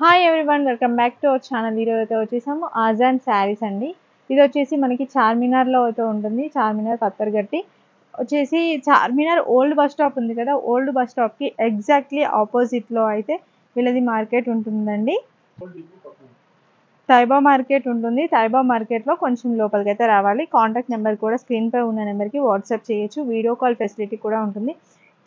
Hi everyone, welcome back to our channel. ఈరోజు అయితే వచ్చేసాము ఆజాన్ శారీస్ అండి. ఇది వచ్చేసి మనకి చార్మినార్లో అయితే ఉంటుంది. చార్మినార్ పత్తర్గట్టి వచ్చేసి చార్మినార్ ఓల్డ్ బస్ స్టాప్ ఉంది కదా, ఓల్డ్ బస్ స్టాప్కి ఎగ్జాక్ట్లీ ఆపోజిట్లో అయితే వీళ్ళది మార్కెట్ ఉంటుందండి. తైబా మార్కెట్ ఉంటుంది. తైబా మార్కెట్లో కొంచెం లోపలికి అయితే రావాలి. కాంటాక్ట్ నెంబర్ కూడా స్క్రీన్పై ఉన్న నెంబర్కి వాట్సాప్ చేయొచ్చు. వీడియో కాల్ ఫెసిలిటీ కూడా ఉంటుంది.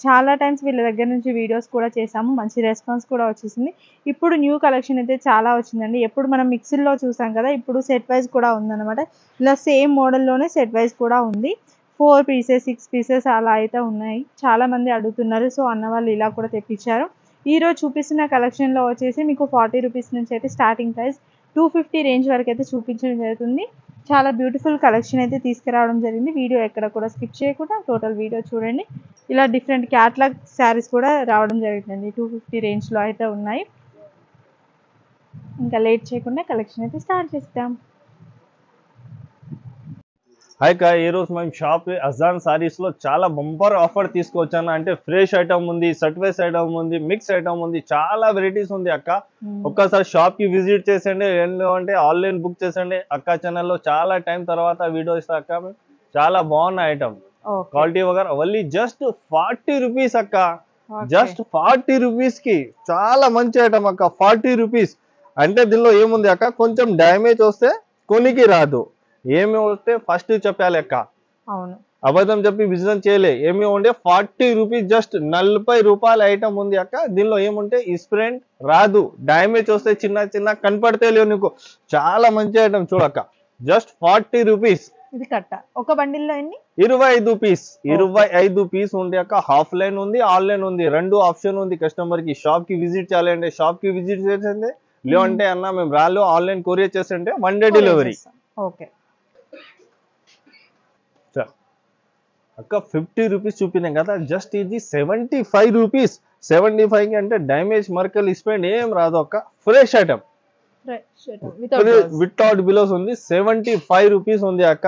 చాలా టైమ్స్ వీళ్ళ దగ్గర నుంచి వీడియోస్ కూడా చేసాము, మంచి రెస్పాన్స్ కూడా వచ్చేసింది. ఇప్పుడు న్యూ కలెక్షన్ అయితే చాలా వచ్చిందండి. ఎప్పుడు మనం మిక్సీల్లో చూసాం కదా, ఇప్పుడు సెట్ వైజ్ కూడా ఉందన్నమాట. ఇలా సేమ్ మోడల్లోనే సెట్ వైజ్ కూడా ఉంది. 4 పీసెస్ 6 పీసెస్ అలా అయితే ఉన్నాయి. చాలామంది అడుగుతున్నారు, సో అన్న వాళ్ళు ఇలా కూడా తెప్పించారు. ఈరోజు చూపిస్తున్న కలెక్షన్లో వచ్చేసి మీకు 40 రూపీస్ నుంచి అయితే స్టార్టింగ్ ప్రైస్ 250 రేంజ్ వరకు అయితే చూపించడం జరుగుతుంది. చాలా బ్యూటిఫుల్ కలెక్షన్ అయితే తీసుకురావడం జరిగింది. వీడియో ఎక్కడ కూడా స్కిప్ చేయకుండా టోటల్ వీడియో చూడండి. ఇలా డిఫరెంట్ క్యాట్లాగ్ శారీస్ కూడా రావడం జరుగుతుంది. 250 రేంజ్లో అయితే ఉన్నాయి. ఇంకా లేట్ చేయకుండా కలెక్షన్ అయితే స్టార్ట్ చేస్తాం. హాయ్ కా, ఈరోజు మేము షాప్ అజాన్ సారీస్లో చాలా బంపర్ ఆఫర్ తీసుకొచ్చాను. అంటే ఫ్రెష్ ఐటమ్ ఉంది, సర్టిఫైస్ ఐటమ్ ఉంది, మిక్స్ ఐటమ్ ఉంది, చాలా వెరైటీస్ ఉంది అక్క. ఒక్కసారి షాప్కి విజిట్ చేసండి, అంటే ఆన్లైన్ బుక్ చేసండి. అక్క ఛానల్లో చాలా టైం తర్వాత వీడియో ఇస్తా అక్క. చాలా బాగున్న ఐటమ్, క్వాలిటీ వగర్ ఓన్లీ జస్ట్ 40 రూపీస్ అక్క. జస్ట్ 40 రూపీస్కి చాలా మంచి ఐటమ్ అక్క. 40 రూపీస్ అంటే దీనిలో ఏముంది అక్క, కొంచెం డ్యామేజ్ వస్తే కొనికి రాదు. ఏమి వస్తే ఫస్ట్ చెప్పాలి అక్క, అవును, అబద్ధం చెప్పి బిజినెస్ చేయలే. ఏమి ఉంటే 40 రూపీస్, జస్ట్ 40 రూపాయల ఐటమ్ ఉంది అక్క. దీనిలో ఏముంటే ఇస్ప్రెంట్ రాదు, డ్యామేజ్ వస్తే చిన్న చిన్న కనపడితే లేవు నీకు. చాలా మంచి ఐటమ్ చూడక్క. Just 40 rupees. ఇది కట్ట ఒక బండిల్లో ఎన్ని? 25 పీస్. 25 పీస్ ఉంది అక్క. హాఫ్ లైన్ ఉంది, ఆన్లైన్ ఉంది, రెండు ఆప్షన్ ఉంది. కస్టమర్ కి షాప్ కి విజిట్ చేయాలంటే షాప్ కి విజిట్ చేసండి, లేదంటే అన్న మేము రాళ్ళు ఆన్లైన్ కొరియర్ చేస్తుంటే 1 డే డెలివరీ. ఓకే అక్క 50 రూపీస్ చూపినాం కదా, జస్ట్ ఇది 75 రూపీస్. 75 అంటే డ్యామేజ్ మర్కల్ ఇస్పెండ్ ఏం రాదు అక్క. ఫ్రెష్ ఐటమ్ వితౌట్ బిలోస్ ఉంది. 75 రూపీస్ ఉంది అక్క.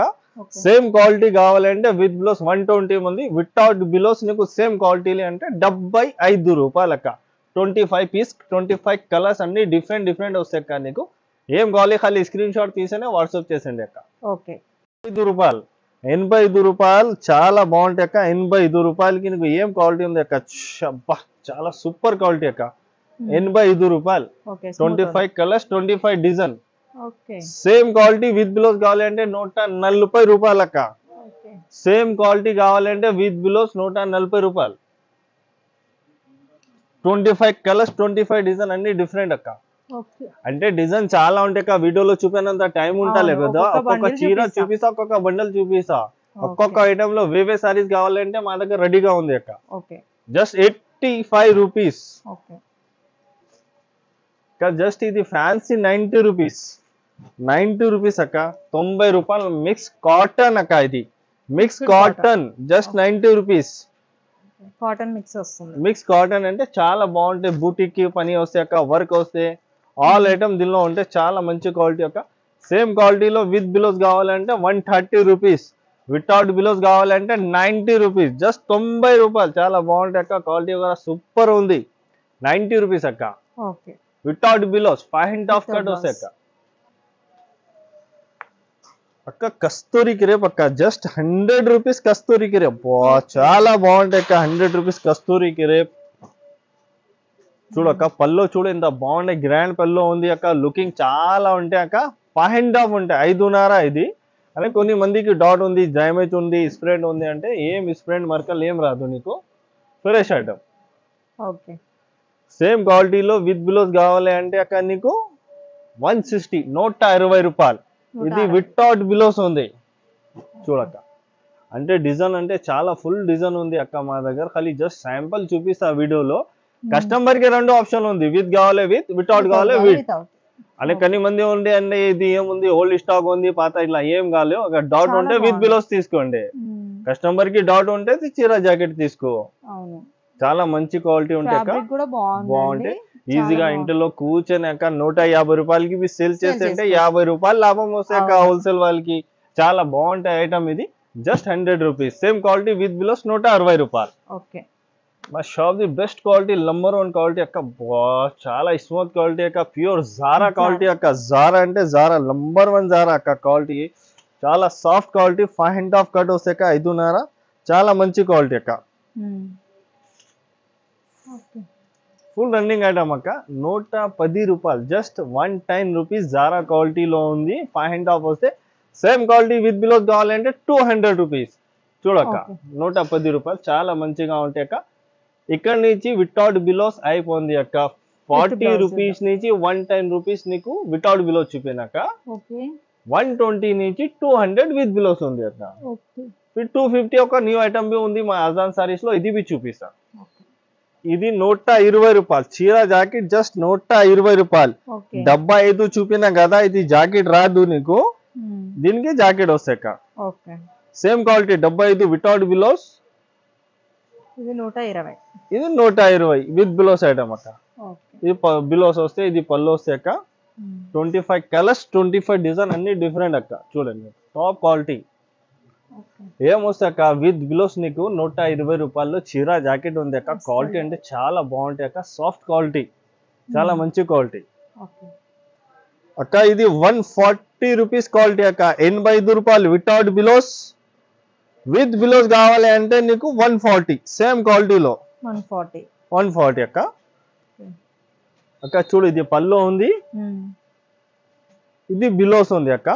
సేమ్ క్వాలిటీ కావాలంటే విత్ బిలోస్ 120 ఉంది. వితౌట్ బిలోస్ నీకు సేమ్ క్వాలిటీ అంటే 75 రూపాయలు అక్క. 25 పీస్, 25 కలర్స్ అన్ని డిఫరెంట్ డిఫరెంట్ వస్తాయి అక్క. నీకు ఏం కావాలి ఖాళీ స్క్రీన్ షాట్ తీసేనే వాట్సాప్ చేసండి అక్క. ఓకే 5 రూపాయలు, 85 రూపాయలు. చాలా బాగుంటాయి అక్క. 85 రూపాయలకి నీకు ఏం క్వాలిటీ ఉంది అక్క. చాలా సూపర్ క్వాలిటీ అక్క. 85 రూపాయలు. 25 colours, 25 design. Same quality with blouse కావాలంటే 140 రూపాయలు అక్క. సేమ్ క్వాలిటీ కావాలంటే విత్ బిలోస్ 140 రూపాయలు. 25 కలర్స్, 25 డిజైన్ అన్ని డిఫరెంట్ అక్క. అంటే డిజైన్ చాలా ఉంటాయి అక్క. వీడియోలో చూపినంత టైం ఉంటలే కదా. ఒక్కొక్క చీర చూపిస్తా, ఒక్కొక్క బండల్ చూపిస్తా. ఒక్కొక్క ఐటమ్ లో వేవే సారీస్ కావాలంటే మా దగ్గర రెడీగా ఉంది అక్క. Just 85 rupees. జస్ట్ ఇది ఫ్యాన్సీ 90 రూపీస్. 90 రూపీస్ అక్క. 90 రూపాయలు. మిక్స్ కాటన్ అక్క. ఇది mix cotton, just 90 rupees. Cotton mix వస్తుంది. మిక్స్ కాటన్ అంటే చాలా బాగుంటాయి. బూటిక్ పని వస్తే అక్క, వర్క్ వస్తే ఆల్ ఐటమ్ దీనిలో ఉంటే చాలా మంచి క్వాలిటీ అక్క. సేమ్ క్వాలిటీలో విత్ బిలోస్ కావాలంటే 130 రూపీస్. వితౌట్ బిలోస్ కావాలంటే 90 రూపీస్. జస్ట్ 90 రూపాయలు. చాలా బాగుంటాయి అక్క. క్వాలిటీ కూడా సూపర్ ఉంది. 90 రూపీస్ అక్క. వితౌట్ బిలోస్ 5 కట్ వస్తాయి అక్క. అక్క కస్తూరి క్రేప్ అక్క. జస్ట్ 100 రూపీస్ కస్తూరి క్రేప్. చాలా బాగుంటాయి అక్క. 100 రూపీస్ కస్తూరి క్రేప్. చూడక్క పల్లో చూడు ఎంత బాగుంటాయి. గ్రాండ్ పల్లో ఉంది అక్క. లుకింగ్ చాలా ఉంటాయి అక్క. 5.5 ఉంటాయి, 5.5 ఇది. అంటే కొన్ని మందికి డాట్ ఉంది, డ్యామేజ్ ఉంది, స్ప్రెడ్ ఉంది అంటే ఏం స్ప్రెడ్ మర్కల్ ఏం రాదు నీకు. Fresh item. సేమ్ క్వాలిటీలో విత్ బిలోస్ కావాలి అంటే అక్క నీకు 160, 120 రూపాయలు. ఇది వితౌట్ బిలోస్ ఉంది చూడక్క. అంటే డిజైన్ అంటే చాలా ఫుల్ డిజైన్ ఉంది అక్క మా దగ్గర. ఖాళీ జస్ట్ శాంపుల్ చూపిస్తా వీడియోలో. కస్టమర్ కి రెండు ఆప్షన్ ఉంది, విత్ కావాలి విత్, వితౌట్ కావాలి విత్. అంటే కొన్ని మంది ఉండి అంటే ఇది ఏముంది ఓల్డ్ స్టాక్ ఉంది పాత, ఇట్లా ఏం కాలేదు. ఒక డాట్ ఉంటే విత్ బిలోస్ తీసుకోండి. కస్టమర్ కి డాట్ ఉంటే చీర జాకెట్ తీసుకో. చాలా మంచి క్వాలిటీ ఉంటాయి అక్క. బాగుంటాయి. ఈజీగా ఇంట్లో కూర్చొని అక్క 150 రూపాయలకి సేల్ చేస్తుంటే 50 రూపాయలు లాభం వస్తాయి అక్క హోల్సేల్ వాళ్ళకి. చాలా బాగుంటాయి ఐటమ్ ఇది. Just 100 rupees. Same quality with blouse 160 రూపాయలు. మా shop the best quality, number 1 quality అక్క. చాలా స్మూత్ క్వాలిటీ అక్క, ప్యూర్ జారా క్వాలిటీ అక్క. జారా అంటే జారా నంబర్ 1 జారా అక్క క్వాలిటీ. చాలా సాఫ్ట్ క్వాలిటీ, 5.5 కట్ వస్తే అక్క 5.5. చాలా మంచి క్వాలిటీ అక్క. ఫుల్ రన్నింగ్ ఐటమ్ అక్క. 110 రూపాయలు, జస్ట్ 110 రూపీస్. జారా క్వాలిటీలో ఉంది, 5.5 వస్తే. సేమ్ క్వాలిటీ విత్ బిలోస్ కావాలంటే 200 రూపీస్. చూడక్క 110 రూపాయలు, చాలా మంచిగా ఉంటాయి అక్క. ఇక్కడ నుంచి వితౌట్ బిలోస్ అయిపోయింది అక్క. 40 రూపీస్ నుంచి 110 రూపీస్ నీకు వితౌట్ బిలోస్ చూపినాక 120 నుంచి 200 విత్ బిలోస్ ఉంది అక్క. 250 ఒక న్యూ ఐటమ్ బి ఉంది మా అజాన్ సారీస్ లో, ఇది బి చూపిస్తా. ఇది 120 రూపాయలు చీర జాకెట్, జస్ట్ 120 రూపాయలు. 75 చూపినా కదా, ఇది జాకెట్ రాదు నీకు, దీనికి జాకెట్ వస్తాయి అక్క. Same quality 75 without బిలోస్. ఇది 120, ఇది 120 విత్ బిలోస్ ఐటమ్ అక్క. ఇది బిలోస్ వస్తే, ఇది పళ్ళు వస్తే అక్క. 25 కలర్స్, 25 డిజైన్, అన్ని డిఫరెంట్ అక్క. చూడండి టాప్ క్వాలిటీ. ఏమొస్తే అక్క విత్ బిలోస్ నీకు 120 రూపాయల్లో చీర జాకెట్ ఉంది అక్క. క్వాలిటీ అంటే చాలా బాగుంటాయి అక్క, సాఫ్ట్ క్వాలిటీ, చాలా మంచి క్వాలిటీ అక్క. ఇది 140 రూపీస్ క్వాలిటీ అక్క. 85 రూపాయలు వితౌట్ బిలోస్. విత్ బిలోస్ కావాలి అంటే నీకు 140. సేమ్ క్వాలిటీలో 140 అక్క. అక్క చూడు, ఇది పళ్ళు ఉంది, ఇది బిలోస్ ఉంది అక్క.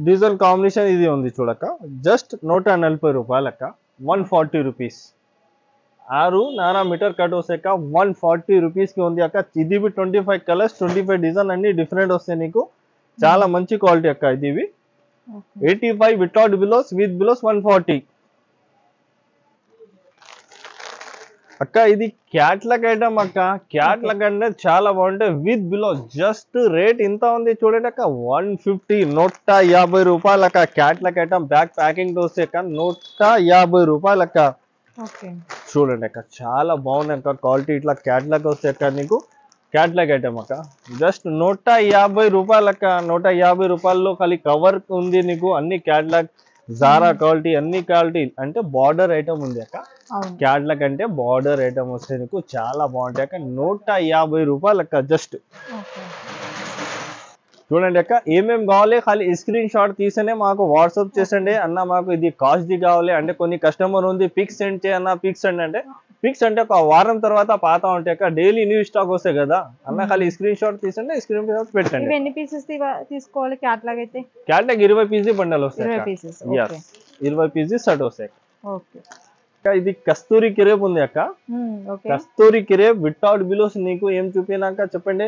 డిజైన్ కాంబినేషన్ ఇది ఉంది చూడక్క. జస్ట్ 140 రూపాయలు అక్క. 140 రూపీస్. 6.5 మీటర్ కట్ వస్తే అక్క 140 రూపీస్ కి ఉంది అక్క. ఇది 25 కలర్స్, 25 డిజైన్, అన్ని డిఫరెంట్ వస్తాయి నీకు. చాలా మంచి క్వాలిటీ అక్క. ఇది 85 వితౌట్ బిలోస్, విత్ బిలోస్ 140 అక్క. ఇది క్యాట్లాగ్ ఐటమ్ అక్క. క్యాట్లాగ్ అంటే చాలా బాగుంటాయి విత్ బిలోస్. జస్ట్ రేట్ ఇంత ఉంది చూడండి అక్క, 150, 150 రూపాయలు అక్క. క్యాట్లాగ్ ఐటమ్ బ్యాక్ ప్యాకింగ్ తో వస్తే అక్క 150 రూపాయలు అక్క. చూడండి అక్క, చాలా బాగున్నాయి అక్క క్వాలిటీ. ఇట్లా క్యాట్లాగ్ వస్తే అక్క నీకు క్యాట్లాగ్ ఐటమ్ అక్క. జస్ట్ 150 రూపాయలు అక్క. 150 రూపాయల్లో ఖాళీ కవర్ ఉంది నీకు. అన్ని క్యాట్లాగ్ జారా క్వాలిటీ, అన్ని క్వాలిటీ. అంటే బార్డర్ ఐటమ్ ఉంది అక్క. క్యాట్లాగ్ అంటే బార్డర్ ఐటమ్ వస్తే నీకు చాలా బాగుంటాయి అక్క. 150 రూపాయలు అక్క. జస్ట్ చూడండి అక్క, ఏమేమి కావాలి ఖాళీ స్క్రీన్ షాట్ తీసేనే మాకు వాట్సాప్ చేసండి అన్న. మాకు ఇది కాస్ట్ ది కావాలి అంటే, కొన్ని కస్టమర్ ఉంది పిక్స్ సెండ్ చేయన్న, పిక్స్ సెండ్ అంటే, పిక్స్ అంటే ఒక వారం తర్వాత పాత ఉంటాయి అక్క. డైలీ న్యూ స్టాక్ వస్తాయి కదా అన్న. ఖాళీ స్క్రీన్ షాట్ తీసండి, స్క్రీన్ షాట్ పెట్టండి. ఎన్ని పీసెస్ తీసుకోవాలి క్యాట్లాగ్ అయితే? క్యాట్లాగ్ 20 పీసీ బండల్ వస్తాయి. 20 పీసీ సెట్ వస్తాయి. ఇది కస్తూరి కిరేప్ ఉంది అక్క. కస్తూరి కిరేప్ వితౌట్ బిలోస్ నీకు ఏం చూపినాక చెప్పండి,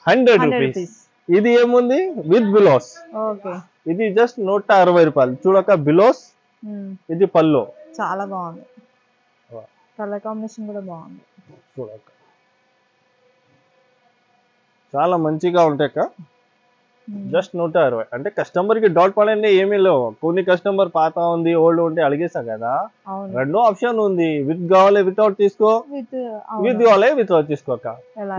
100 రూపీస్. ఇది ఏముంది విత్ బిలోస్. ఇది జస్ట్ 160 రూపాయలు. చూడక బిలోస్, ఇది పల్లో. చాలా బాగుంది, కలర్ కాంబినేషన్ కూడా బాగుంది. చూడక చాలా మంచిగా ఉంటాయి అక్క. జస్ట్ 160. అంటే కస్టమర్ కి డౌట్ పడండి ఏమీ లేవు. కొన్ని కస్టమర్ పాత ఉంది, ఓల్డ్ ఉంటే అడిగేసా కదా. రెండో ఆప్షన్ ఉంది, విత్ కావాలి వితౌట్ తీసుకో, విత్ కావాలి వితౌట్ తీసుకోక.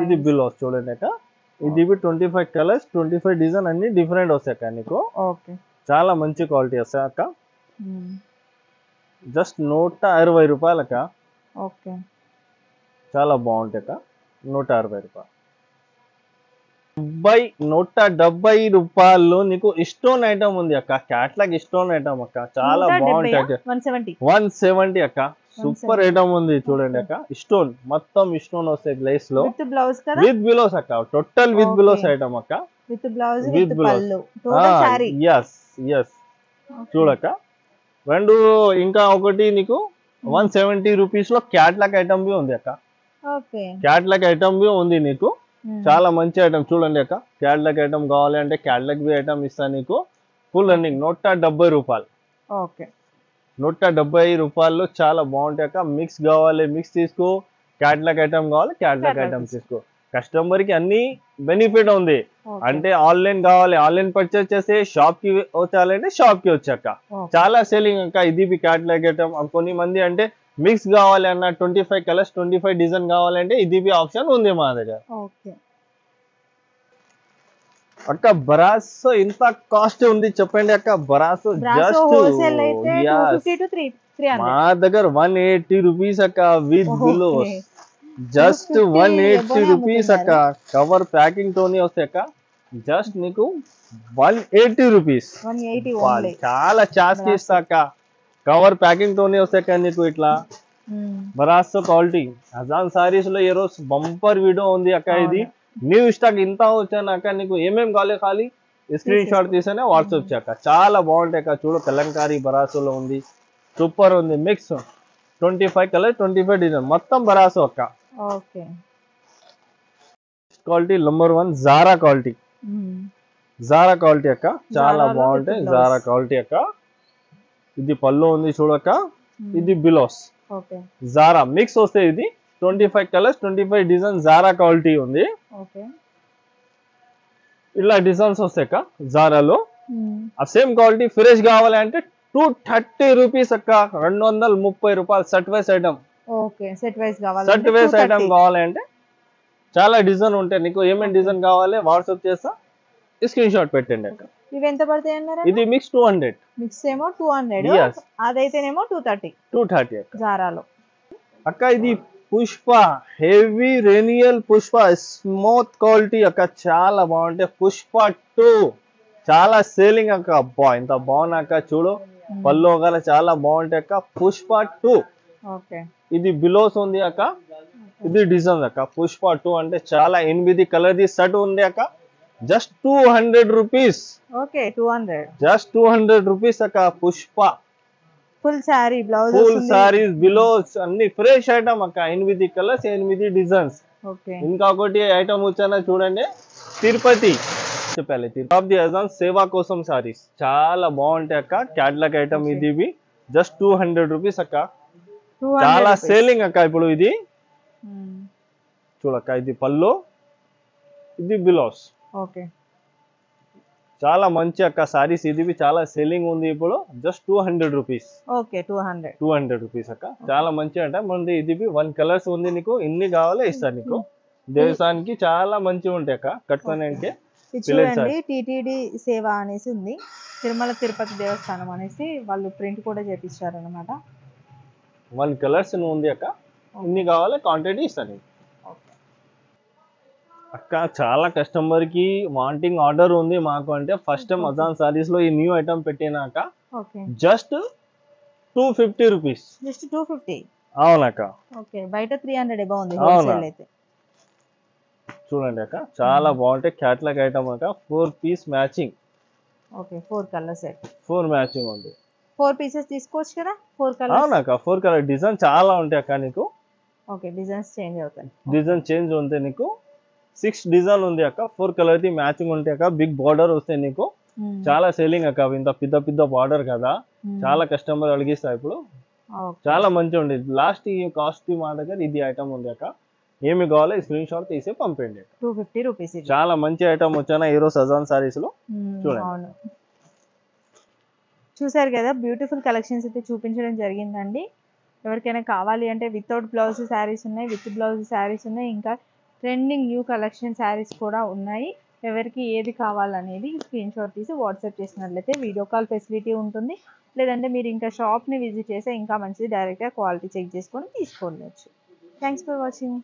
ఇది బిలోస్ చూడండి అక్క. ఇది 25 కలర్స్, 25 డిజైన్, అన్ని డిఫరెంట్ వస్తాయి అక్క నీకు. చాలా మంచి క్వాలిటీ వస్తాయి అక్క. జస్ట్ 160 రూపాయలు అక్క. చాలా బాగుంటాయి అక్క. 160 రూపాయలు. 170 రూపాయల్లో నీకు స్టోన్ ఐటమ్ ఉంది అక్క. క్యాట్లాగ్ స్టోన్ ఐటమ్ అక్క. చాలా బాగుంటాయి. 170 అక్క. సూపర్ ఐటమ్ ఉంది చూడండి అక్క. స్టోన్ మొత్తం స్టోన్ వస్తాయి గ్లేస్ లో, విత్ బిలోస్ అక్క. టోటల్ విత్ బిలోస్ ఐటమ్ అక్క. విత్ బిలోస్. చూడక్క రెండు. ఇంకా ఒకటి నీకు 170 రూపీస్ లో క్యాట్లాగ్ ఐటమ్ బి ఉంది అక్క. క్యాట్లాగ్ ఐటమ్ బి ఉంది నీకు. చాలా మంచి ఐటమ్ చూడండి అక్క. క్యాట్లాగ్ ఐటమ్ కావాలి అంటే క్యాట్లాగ్ బి ఐటమ్ ఇస్తా నీకు. ఫుల్ రన్నింగ్ 170 రూపాయలు. 170 రూపాయల్లో చాలా బాగుంటాయి అక్క. మిక్స్ కావాలి మిక్స్ తీసుకో, క్యాట్లాగ్ ఐటమ్ కావాలి క్యాట్లాగ్ ఐటమ్ తీసుకో. కస్టమర్ కి అన్ని బెనిఫిట్ ఉంది. అంటే ఆన్లైన్ కావాలి ఆన్లైన్ పర్చేస్ చేస్తే, షాప్ కి వచ్చాలంటే షాప్ కి వచ్చాక. చాలా సేలింగ్ అక్క. ఇది బి క్యాట్లాగ్ ఐటమ్. కొన్ని మంది అంటే మిక్స్ కావాలి అన్న, 25 కలర్స్ 25 డిజైన్ కావాలంటే ఇది బి ఆప్షన్ ఉంది మా దగ్గర అక్క. బరాసో ఇంత కాస్ట్ ఉంది చెప్పండి అక్క. బరాసో జస్ట్ 250 to మా దగ్గర 180 రూపీస్ అక్క విత్ బిలోస్. జస్ట్ 180 రూపీస్ అక్క. కవర్ ప్యాకింగ్ తోని వస్తాయి అక్క. జస్ట్ నీకు 180 రూపీస్. చాలా చాస్కి ఇస్తా అక్క. కవర్ ప్యాకింగ్ తోని వస్తాయి అక్క నీకు ఇట్లా బరాస్తో క్వాలిటీ. అజాన్ సారీస్ లో ఈ రోజు బంపర్ వీడియో ఉంది అక్క. ఇది న్యూ స్టాక్ ఇంత వచ్చాను అక్క. నీకు ఏమేమి కావాలి ఖాళీ స్క్రీన్ షాట్ తీసేనే వాట్సాప్ చేయక. చాలా బాగుంటాయి అక్క. చూడు కలంకారీ బరాసోలో ఉంది, సూపర్ ఉంది. మిక్స్ 25 కలర్ 25 డిజైన్ మొత్తం బరాసో అక్క. Quality number 1 Zara quality. Zara quality అక్క, చాలా బాగుంటాయి. జారా క్వాలిటీ అక్క. ఇది పళ్ళు ఉంది చూడక్క. ఇది బిలోస్ జారా మిక్స్ వస్తే ఇది 25 కలర్స్ 25 డిజైన్ జారా క్వాలిటీ ఉంది. ఇలా డిజైన్స్ వస్తాయి అక్క జారాలో. ఆ సేమ్ క్వాలిటీ ఫ్రెష్ కావాలి అంటే 230 రూపీస్ అక్క. 230 రూపాయలు set wise item. Set wise item కావాలి అంటే చాలా డిజైన్ ఉంటాయి. నీకు ఏమేమి డిజైన్ కావాలి వాట్సాప్ చేస్తా, స్క్రీన్ షాట్ పెట్టండి అక్క. ఇవి ఎంత పడతాయి అన్నారు? ఇది మిక్స్ 200. మిక్స్ ఏమో 200, అదైతేనేమో 230 అక్క జారాలో. అక్క ఇది పుష్ప హెవీ రేనియల్ పుష్ప స్మూత్ క్వాలిటీ అక్క. చాలా బాగుంటాయి. పుష్ప 2 చాలా సేలింగ్ అక్క. అబ్బా ఇంత బాగున్నాక చూడు. పళ్ళు గల చాలా బాగుంటాయి అక్క. పుష్ప 2 ఇది బిలోస్ ఉంది అక్క. ఇది డిజైన్ అక్క. పుష్ప 2 అంటే చాలా 8 కలర్ ది సెట్ ఉంది అక్క. Just 200 rupees. 200 జస్ట్ 200 రూపీస్ అక్క. Pushpa full sari blouse, full saris blouse అన్ని ఫ్రెష్ ఐటమ్ అక్క. 8 కలర్స్ 8 డిజైన్స్. ఇంకొకటి ఐటమ్ వచ్చానా చూడండి. తిరుపతి చెప్పాలి. తిరుపతి అజాన్ సేవా కోసం సారీస్ చాలా బాగుంటాయి అక్క. క్యాటలాగ్ ఐటమ్ ఇది. జస్ట్ 200 రూపీస్ అక్క. చాలా సేలింగ్ అక్క ఇప్పుడు ఇది. చూడక్క ఇది పళ్ళు, ఇది బిలోస్. చాలా మంచి అక్క సారీస్. ఇది చాలా సెల్లింగ్ ఉంది ఇప్పుడు. Just 200 rupees. 200 రూపీస్ అక్క. చాలా మంచి అంట. మన ఇది 1 కలర్స్ ఉంది. నీకు ఇన్ని కావాలో ఇస్తాను నీకు. దేవస్థానికి చాలా మంచిగా ఉంటాయి అక్క కట్టుకోవడానికి. చూడండి టిటిడి సేవ అనేసి ఉంది. తిరుమల తిరుపతి దేవస్థానం అనేసి వాళ్ళు ప్రింట్ కూడా చేపించారు అనమాట. 1 కలర్స్ ఉంది అక్క. ఇన్ని కావాలో క్వాంటిటీ ఇస్తాను అక్క. చాలా కస్టమర్ కి వాంటింగ్ ఆర్డర్ ఉంది మాకు అంటే ఫస్ట్ టైం అజాన్ సారీస్ లో ఈ న్యూ ఐటమ్ పెట్టినాక జస్ట్ 250 రూపీస్. జస్ట్ 250. అవునక్క. బయట 300 బాగుంది హోల్సేల్ అయితే. చూడండి అక్క చాలా బాగుంటాయి. క్యాటలాగ్ ఐటమ్ అక్క. 4 piece matching. 4 colour set. 4 matching ఉంది. 4 పీసెస్ తీసుకోవచ్చు కదా. 4 కలర్. అవునక్క. 4 కలర్ డిజైన్ చాలా ఉంటాయి అక్క నీకు. డిజైన్స్ చేంజ్ అవుతాయి. డిజైన్ చేంజ్ ఉంటాయి నీకు. 6 డిజైన్ ఉంది అక్క. 4 కలర్ ది మ్యాచింగ్ ఉంటాయి అక్క. బిగ్ బార్డర్ వస్తాయి నీకు. చాలా సేలింగ్ అక్క. ఇంత పెద్ద బార్డర్ కదా. చాలా కస్టమర్ అడిగిస్తారు ఇప్పుడు. చాలా మంచిగా ఉంది. లాస్ట్ ఈ కాస్ట్ మా దగ్గర ఇది ఐటమ్ ఉంది అక్క. ఏమి కావాలో స్క్రీన్ షాట్ తీసి పంపండి. 250 రూపీస్. చాలా మంచి ఐటమ్ వచ్చానా ఈ రోజు అజాన్ సారీస్ లో. చూడండి. చూసారు కదా బ్యూటిఫుల్ కలెక్షన్స్ అయితే చూపించడం జరిగిందండి. ఎవరికైనా కావాలి అంటే వితౌట్ బ్లౌజ్ శారీస్ ఉన్నాయి, విత్ బ్లౌజ్ శారీస్ ఉన్నాయి, ఇంకా ట్రెండింగ్ న్యూ కలెక్షన్ శారీస్ కూడా ఉన్నాయి. ఎవరికి ఏది కావాలనేది స్క్రీన్ షాట్ తీసి వాట్సాప్ చేసినట్లయితే వీడియో కాల్ ఫెసిలిటీ ఉంటుంది. లేదంటే మీరు ఇంకా షాప్ని విజిట్ చేస్తే ఇంకా మంచిది. డైరెక్ట్గా క్వాలిటీ చెక్ చేసుకొని తీసుకోవచ్చు. Thanks for watching.